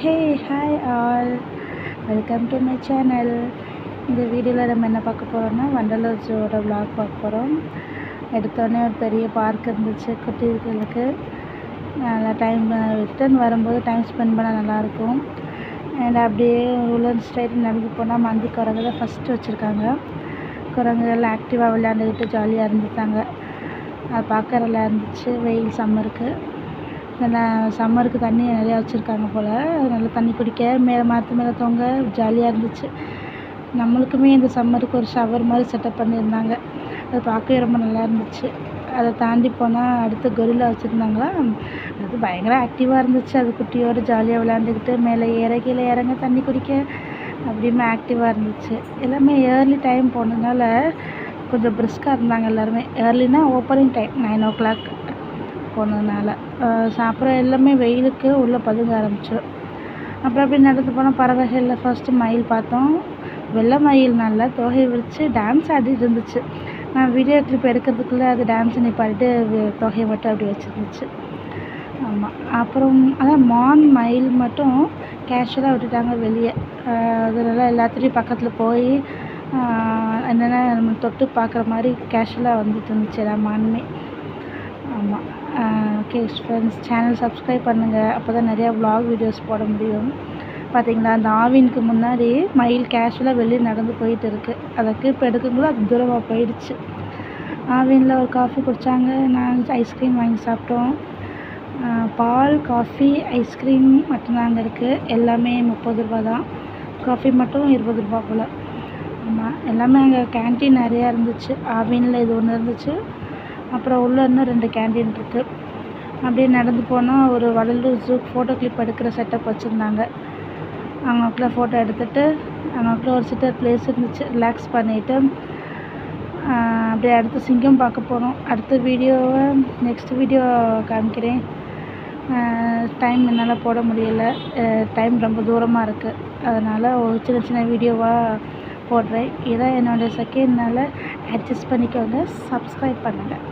Hey hi all, welcome to my channel. இந்த வீடியோவில் நம்ம என்ன பார்க்க போகிறோம்னா வண்டலூர் ஜூவோட விளாக் பார்க்க போகிறோம். எடுத்தோடனே ஒரு பெரிய பார்க் இருந்துச்சு குட்டீர்களுக்கு. நல்லா ரிட்டர்ன் வரும்போது டைம் ஸ்பெண்ட் பண்ண நல்லாயிருக்கும். அண்ட் அப்படியே உலன் ஸ்ட்ரைட் நடந்து போனால் மந்தி குரங்கு தான் ஃபஸ்ட்டு வச்சுருக்காங்க. குரங்குகள் ஆக்டிவாக விளையாண்டுக்கிட்டு ஜாலியாக இருந்துட்டாங்க. அது பார்க்க நல்லா இருந்துச்சு. வெயில் சம்மருக்கு சம்மருக்கு தண்ணி நிறையா வச்சுருக்காங்க போல். நல்லா தண்ணி குடிக்க மரத்து மேலே தொங்க ஜாலியாக இருந்துச்சு. நம்மளுக்குமே இந்த சம்மருக்கு ஒரு ஷவர் மாதிரி செட்டப் பண்ணியிருந்தாங்க. அது பார்க்கவே ரொம்ப நல்லா இருந்துச்சு. அதை தாண்டி போனால் அடுத்து கொரில்லா வச்சுருந்தாங்களா, அது பயங்கர ஆக்டிவாக இருந்துச்சு. அது குட்டியோடு ஜாலியாக விளையாண்டுக்கிட்டு மேலே கீழே இறங்க தண்ணி குடிக்க அப்படின்னு ஆக்டிவாக இருந்துச்சு. எல்லாமே ஏர்லி டைம் போனதுனால கொஞ்சம் பிரிஸ்காக இருந்தாங்க எல்லாருமே. ஏர்லினா ஓப்பனிங் டைம் 9 o'clock போனதுனால. அப்புறம் எல்லாமே வெயிலுக்கு உள்ளே பதுங்க ஆரம்பிச்சிடும். அப்புறம் அப்படி நடந்து போனால் பறவைகளில் ஃபஸ்ட்டு மயில் பார்த்தோம். வெள்ளை மயில் நல்லா தொகை விரித்து டான்ஸ் ஆடிட்டு இருந்துச்சு. நான் வீடியோ கிளிப் எடுக்கிறதுக்குள்ளே அது டான்ஸை நிப்பாட்டிட்டு தொகையை மட்டும் அப்படி வச்சுருந்துச்சு. ஆமாம். அப்புறம் அதான் மான் மயில் மட்டும் கேஷுவலாக விட்டுட்டாங்க வெளியே. அதனால எல்லாத்துலேயும் பக்கத்தில் போய் என்னென்ன நம்ம தொட்டு பார்க்குற மாதிரி கேஷுவலாக வந்துட்டு இருந்துச்சு எல்லா மானுமே. ஆமாம். ஓகே ஃப்ரெண்ட்ஸ், சேனல் சப்ஸ்கிரைப் பண்ணுங்கள். அப்போ தான் நிறையா விலாக் வீடியோஸ் போட முடியும். பார்த்தீங்களா, அந்த ஆவினுக்கு முன்னாடி மயில் கேஷுவலாக வெளியே நடந்து போயிட்டு இருக்குது. அதை கிளிப் எடுக்கும்போது அது தூரமாக போயிடுச்சு. ஆவினில் ஒரு காஃபி குடித்தாங்க. நாங்கள் ஐஸ்கிரீம் வாங்கி சாப்பிட்டோம். பால், காஃபி, ஐஸ்கிரீம் மட்டும்தான் அங்கே இருக்குது. எல்லாமே 30 ரூபா தான். காஃபி மட்டும் 20 ரூபா போல். ஆமாம். எல்லாமே அங்கே கேன்டீன் நிறையா இருந்துச்சு. ஆவினில் இது ஒன்று இருந்துச்சு. அப்புறம் உள்ளே இன்னும் 2 கேண்டீன் இருக்குது. அப்படியே நடந்து போனால் ஒரு வண்டலூர் ஜூ ஃபோட்டோ கிளிப் எடுக்கிற செட்டப் வச்சுருந்தாங்க. அவங்களுக்குள்ள ஃபோட்டோ எடுத்துகிட்டு அவங்களுக்குள்ள ஒரு சிட்டர் பிளேஸ் இருந்துச்சு. ரிலாக்ஸ் பண்ணிவிட்டு அப்படியே அடுத்து சிங்கம் பார்க்க போகிறோம். நெக்ஸ்ட் வீடியோ காமிக்கிறேன். டைம் என்னால் போட முடியல. டைம் ரொம்ப தூரமாக இருக்குது. அதனால் ஒரு சின்ன வீடியோவாக போடுறேன். இதான் என்னோடய செகண்ட் நாள். அட்ஜஸ்ட் பண்ணிக்கோங்க. சப்ஸ்கிரைப் பண்ணுங்கள்.